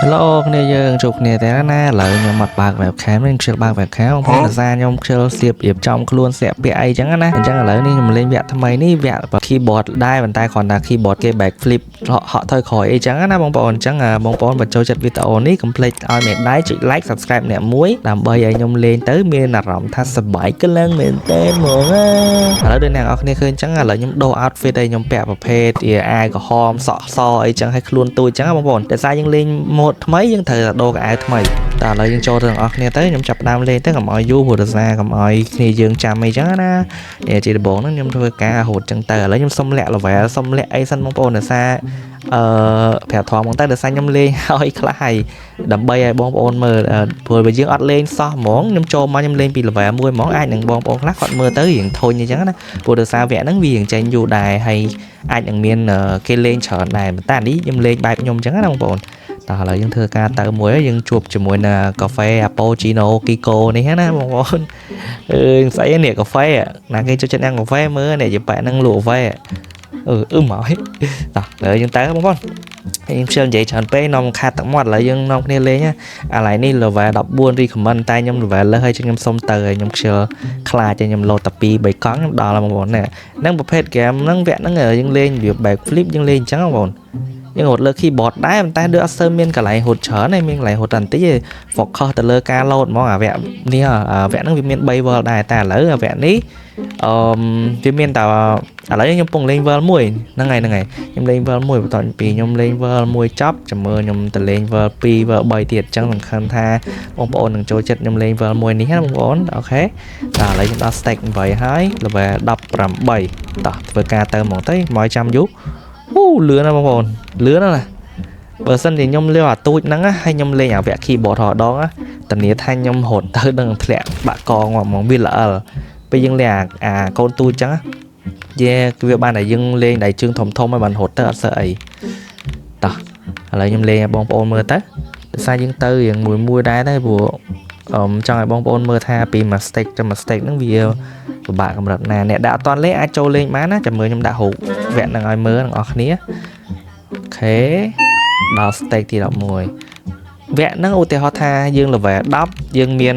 Hello គ្នាយើងជួបគ្នាតែណាឥឡូវខ្ញុំមកបើក webcam នេះខ្ញុំបើក webcam បងប្អូនដោយសារខ្ញុំខ្ជិលសៀបរៀបចំខ្លួនស្ទាក់ពាក់អីចឹងណាអញ្ចឹងឥឡូវនេះខ្ញុំលេងវគ្គថ្មីនេះវគ្គ keyboard ដែរប៉ុន្តែគ្រាន់តែ keyboard គេ back flip ហក់ថយក្រោយអីចឹងណាបងប្អូនអញ្ចឹងបងប្អូនបើចូលចិត្តវីដេអូនេះកុំភ្លេចឲ្យមេដៃចុច like subscribe អ្នកមួយដើម្បីឲ្យខ្ញុំលេងទៅមានអារម្មណ៍ថាសប្បាយខ្លាំងមែនទែនហ្មងណាឥឡូវដូចអ្នកនរគ្នាឃើញអញ្ចឹងឥឡូវខ្ញុំដូរ outfit ឲ្យខ្ញុំពាក់ប្រភេទជាអាវក្រហមសក់សអីចឹងឲ្យខ្លួនទូចចឹងណាបងប្អូនតែសារយើងលេង mode ថ្មីយើងត្រូវតែដូរកៅអៅថ្មីតែឥឡូវយើងចូលទៅទាំងអស់គ្នាទៅខ្ញុំចាប់ផ្ដើមលេងទៅកុំឲ្យយូរព្រោះដោយសារកុំឲ្យគ្នាយើងចាំអីចឹងណានេះជាដំបូងហ្នឹងខ្ញុំធ្វើការរហូតចឹងទៅឥឡូវខ្ញុំសុំលាក់ level សុំលាក់អីសិនបងប្អូនដោយសារប្រាប់ធំហ្នឹងទៅដោយសារខ្ញុំលេងឲ្យខ្លះហើយដើម្បីឲ្យបងប្អូនមើលព្រោះបើយើងអត់លេងសោះហ្មងខ្ញុំចូលមកខ្ញុំលេងពី level 1ហ្មងអាចនឹងបងប្អូនខ្លះគាត់មើលទៅរៀងធុញអញ្ចឹងណាព្រោះដោយសារវគ្គហ្នឹងវារៀងចេញយូរដែរហើយអាចនឹងមានគេលេងច្រើនដែរប៉ុន្តែនេះខ្ញុំលេងបែបខ្ញុំអញ្ចឹងណាបងប្អូនតោះឥឡូវយើងធ្វើការទៅមួយយើងជួបជាមួយនឹងកាហ្វេ Cappuccino Kiko នេះណាបងប្អូនស្អីនេះកាហ្វេណាគេចូលចិត្តញ៉ាំកាហ្វេមើលនេះជាប៉ែនឹងលក់កាហ្វេមកហិតតោះឥឡូវយើងទៅបងប្អូនខ្ញុំជឿនិយាយច្រើនពេកនាំខាត់ទឹកមាត់ឥឡូវយើងនាំគ្នាលេងឥឡូវនេះ level 14 recommend តែខ្ញុំ level លើសហើយខ្ញុំសុំទៅហើយខ្ញុំខ្ជិលខ្លាចខ្ញុំលោតតែ2 3កង់ខ្ញុំដល់ហើយបងប្អូនហ្នឹងប្រភេទ game ហ្នឹងវគ្គហ្នឹងយើងលេងវា back flip យើងលេងអញ្ចឹងបងប្អូនយើងរត់លើ keyboard ដែរប៉ុន្តែដូចអត់សូវមានកន្លែងរត់ច្រើនទេមានកន្លែងរត់តែបន្តិចទេ focus ទៅលើការ load ហ្មងអាវគ្គនេះវគ្គហ្នឹងវាមាន3 world ដែរតែឥឡូវវគ្គនេះវាមានតែឥឡូវខ្ញុំកំពុងលេង world 1ហ្នឹងហើយខ្ញុំលេង world 1បន្ទាប់ពីខ្ញុំលេង world 1ចប់ចាំមើលខ្ញុំទៅលេង world 2 world 3ទៀតអញ្ចឹងសំខាន់ថាបងប្អូននឹងចូលចិត្តខ្ញុំលេង world 1នេះណាបងប្អូនអូខេដល់ឥឡូវខ្ញុំដល់ stack 8ហើយ level 18តោះធ្វើការទៅហ្មងទៅមកចាំយូរលឿនណាបងប្អូនលឿនណាបើសិនជាខ្ញុំលេងអាទូចហ្នឹងហើយខ្ញុំលេងអាវគ្គ keyboard រដងតានីថាខ្ញុំរត់ទៅនឹងធ្លាក់បាក់កងហ្មងវាល្អពេលយើងលេងអាកូនទូចចឹងគឺវាបានតែយើងលេងដៃជើងធំហើយបានរត់ទៅអត់សើអីតោះឥឡូវខ្ញុំលេងឲ្យបងប្អូនមើលទៅដោយសារយើងទៅរៀងមួយដែរតែព្រោះចង់ឲ្យបងប្អូនមើលថាពី mistake ទៅ mistake ហ្នឹងវាពិបាកកម្រិតណាអ្នកដែលអត់ទាន់លេងអាចចូលលេងបានណាចាំមើលខ្ញុំដាក់រូបវគ្គហ្នឹងឲ្យមើលទាំងអស់គ្នាអូខេដល់ stake ទី11វគ្គហ្នឹងឧទាហរណ៍ថាយើង level 10យើងមាន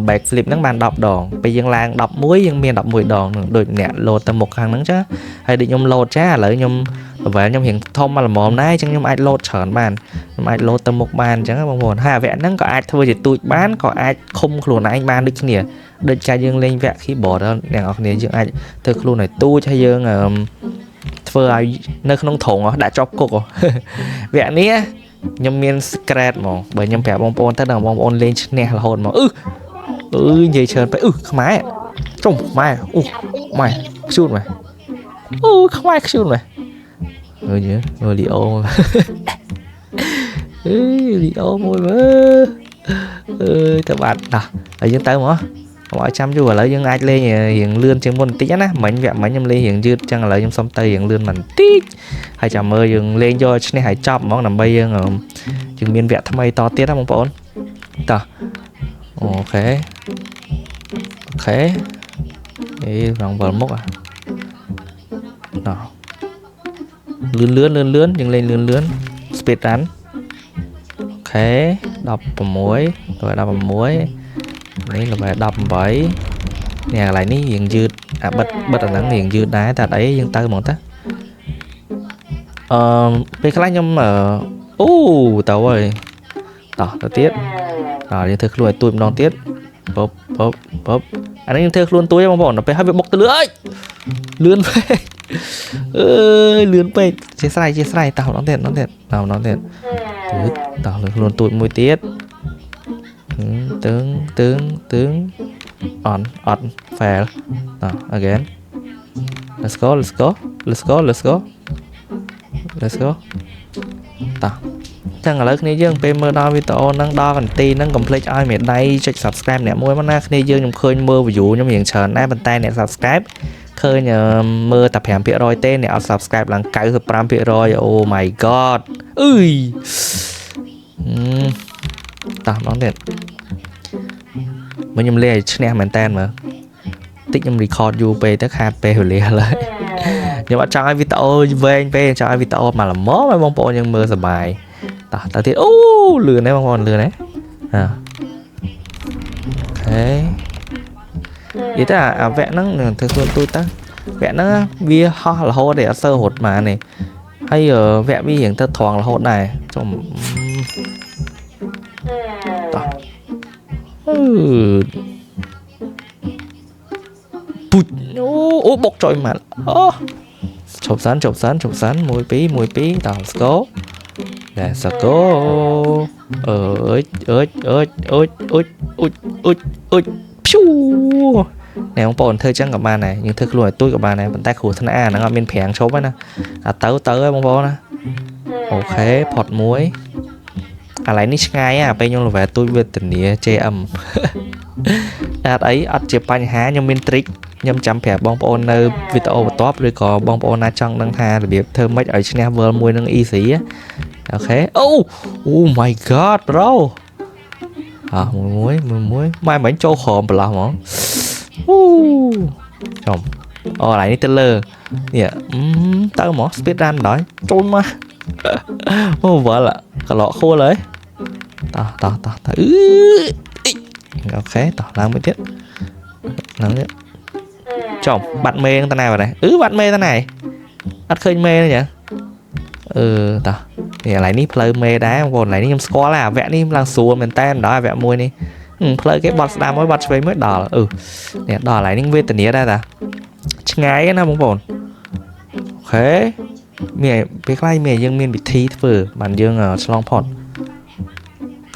back flip ហ្នឹងបាន10ដងពេលយើងឡើង11យើងមាន11ដងដូចអ្នកលោតទៅមុខខាងហ្នឹងចាហើយដូចខ្ញុំលោតចាឥឡូវខ្ញុំ level ខ្ញុំរៀងធំមកល្មមដែរអញ្ចឹងខ្ញុំអាចលោតច្រើនបានខ្ញុំអាចលោតទៅមុខបានអញ្ចឹងបងប្អូនហើយអាវគ្គហ្នឹងក៏អាចធ្វើជាទូចបានក៏អាចឃុំខ្លួនឯងបានដូចគ្នាដូចការយើងលេងវគ្គ keyboard អ្នកនរគ្នាយើងអាចធ្វើខ្លួនឲ្យទូចហើយយើងធ្វើឲ្យនៅក្នុងត្រង់ដាក់ជាប់គុកវគ្គនេះខ្ញុំមាន secret ហ្មងបើខ្ញុំប្រាប់បងប្អូនទៅដល់បងប្អូនលេងឈ្នះរហូតហ្មងនិយាយច្រើនពេកខ្មែរចុំខ្មែរម៉ែខ្ជូតម៉ែខ្មែរខ្ជូតម៉ែលីអូលីអូមួយមើលទៅបាត់ហើយយើងទៅហ្មងឲ្យចាំយូរឥឡូវយើងអាចលេងរៀងលឿនជាងមុនបន្តិចណាមិញវគ្គមិញខ្ញុំលេងរៀងយឺតចឹងឥឡូវខ្ញុំសុំទៅរៀងលឿនបន្តិចហើយចាំមើលយើងលេងយកឈ្នះឲ្យចប់ហ្មងដើម្បីយើងមានវគ្គថ្មីតទៀតណាបងប្អូនតោះអូខេរងវល់មុខតោះលឿនយើងលេងលឿន speed run អូខេ16ទៅ16នេះ level 18នេះកន្លែងនេះរៀងយឺតបិទអាហ្នឹងរៀងយឺតដែរតែអីយើងទៅហ្មងទៅពេលខ្លះខ្ញុំទៅហើយតោះទៅទៀតយើងធ្វើខ្លួនឲ្យទួចម្ដងទៀតពប់អានេះយើងធ្វើខ្លួនទួយបងប្អូនដល់ពេលហើយវាបុកទៅលឿនលឿនពេកលឿនពេកជាស្រ័យតោះម្ដងទៀតតោះខ្លួនទួយមួយទៀតទើងអត់ fail តោះ again let's go តោះចឹងឥឡូវគ្នាយើងពេលមើលដល់វីដេអូហ្នឹងដល់កន្ទីហ្នឹងកុំភ្លេចឲ្យមេដៃចុច subscribe អ្នកមួយមកណាគ្នាយើងខ្ញុំឃើញមើល view ខ្ញុំរៀងច្រើនដែរប៉ុន្តែអ្នក subscribe ឃើញមើលតែ 5% ទេអ្នកអត់ subscribe ឡើង 95% oh my god តោះម្ដងទៀតមកខ្ញុំលេងឲ្យឈ្នះមែនតើមើលតិចខ្ញុំ record យូរពេកទៅខាតពេលវេលាហើយខ្ញុំអត់ចង់ឲ្យវីដេអូវែងពេកចង់ឲ្យវីដេអូមកល្មមឲ្យបងប្អូនយើងមើលសប្បាយ ត tới tiết lừa đấy bông bồn lừa đấy ok ý ta vẽ nó thường thường tôi ta vẽ nó bia ho là hô để sơ hột mà này hay ở vẽ bi hiển thật thoáng là hột này trong bốc trôi mà chụp sẵn mùi pí tao let's go nè ông bồn thơi chẳngกับมาnày nhưng thơi lùi tôiกับมาnày bàn tay khủ thân nó ngậm bên phèn chốtนะtới ông bồnนะโอเคพอดมุ้ยอะไรนี่ช่างไงไปยงลงvề tôi về tình địa chê âm ấy ở chụp bánh há nhưng bên trick nhưng chăm phèn bong bồn nơi video top rồi có bong bồn na trong năng hà để biết thơm mấy ở trên em vừa mùi năng y xí ok oh my god bro muối mai bánh châu khom bả mỏ chồng lại đi Taylor nè tao mỏ speedrun đói trốn mà vợ là cả lọ khô lấy tao ok tao làm mới tiếp chồng bạn mê ta này vào này bạn mê ta này ăn khơi mê nữa nhỉ tao nè lại ní play mê đá còn lại ní nhom score là vẽ ní lang xua mình tan đó vẽ môi đi play cái bot đá mới bot về mới đỏ nè đỏ lại ní về tình nghĩa đây ta ngay nó bóng bồn ok mẹ biết lại mẹ dương miền bị thi vừa bản dương ở long pot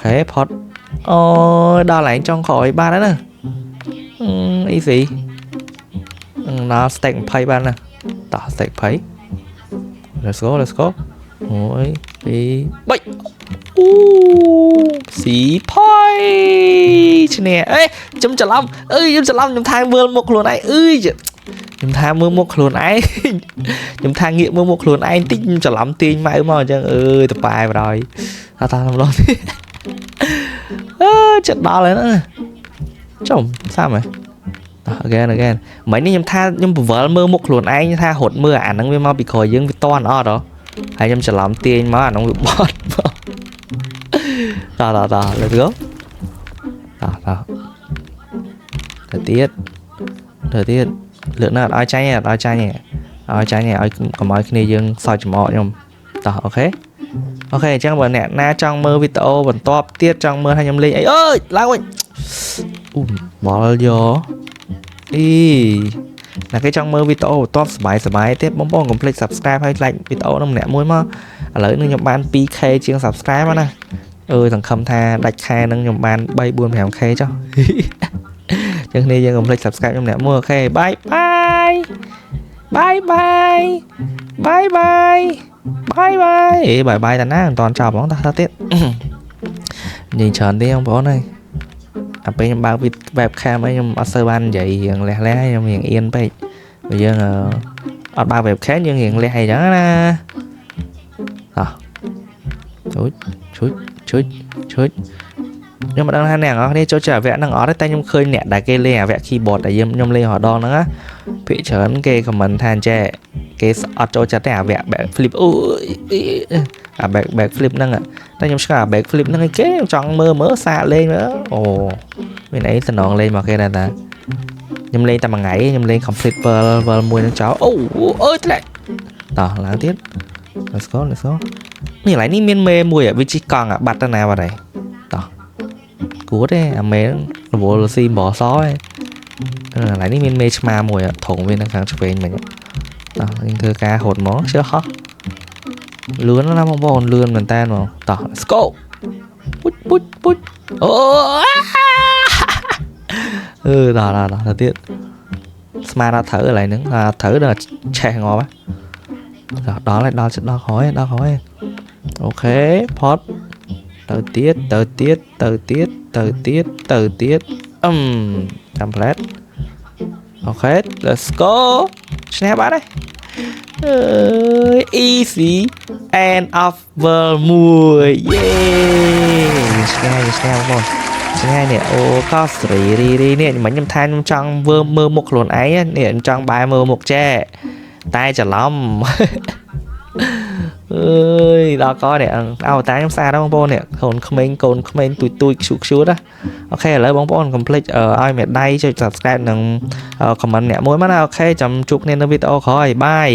ok pot đỏ lại trong khỏi ba đó nè ý gì nó stack pay ba nè tỏ stack pay let's go ôi đi bay xí poi nè ê chấm chả lắm chấm thang mưa một luôn này chấm thang mưa một luôn ấy chấm thang nghiệm mưa một luôn anh tích chả lắm tiền mày mà chẳng tập bài vào rồi tao làm luôn trận đó lên nữa chồng sao mày again mấy ni nhầm tha nhầm vợ mưa một luôn anh tha hột mưa nó mới mau bị khỏi dương bị toan đó hay nhầm chả lắm tiền mà nó bị bót đó let's go đó thời tiết lượng nào ai trái nhỉ ai có mọi khi dương soi chùm họ nhầm đó ok chắc bữa nè na trong mơ video vẫn top tiết trong mơ hay nhầm ly ấy ơi lao ơi bỏ vô đi là cái trong mơ video top bài tiếp bóng bóng complete subscribe hay like video nó nè muối mà lấy nó nhầm ban PK chiên subscribe mà nè thằng khâm tha đạch khai nâng nhầm ban bay buôn hẻm khe cho chẳng nên dân complete subscribe nhầm nè mua ok bye bye ta ná toàn chào bóng ta tiết nhìn tròn đi không bó này bên bao vịt web cam ấy nhưng ở sơ ban vậy hiện lẻ nhưng hiện yên bây giờ ở bao web khác nhưng hiện lẻ hay đó nè chuối nhưng mà đang hai nè nó đi chỗ trả vẽ đang ở đấy tay nhung khơi nè đại cây lẻ vẽ keyboard để nhung lên họ đo nữa bị chớn kê comment than trẻ cái ở chỗ chặt nè vẽ flip back flip năng tay nhung ska back flip năng cái trong mơ mỡ xa lên nữa bên ấy thì nó lên mà cái này ta nhung lên tầm ngày nhung lên complete vừa mùi nó cháu ơi lại đó là tiếp let's go mình lại ní miên mê mùi ở vị trí còn bắt ra nào vào đây đó cú đấy mê bộ là sim bỏ sói lại ní miên mê mà mùi thủng bên kháng chụp bên mình đó nhưng thưa ca hột mó chưa hot lươn nó làm bồn lươn mình tan mà đó let's go bút đó tiết smart đã thử lại nữa thử là chè ngon quá đó khỏi ok pot từ tiết template ok let's go snap bát đây easy and over mùi snap rồi snap nè có sỉ đi nè mấy nhầm than trong vừa mơ một lồn ấy nè trong bài mơ một tre tay chả lắm เอ้ยรอก็เนี่ยเอาตายังซาđóបងប្អូនเนี่ยកូនក្មេងទួយខ្ជូតណាអូខេឥឡូវបងប្អូនកុំភ្លេចឲ្យមេដៃចុច subscribe និង comment អ្នកមួយមកណាអូខេចាំជួបគ្នានៅវីដេអូក្រោយបាយ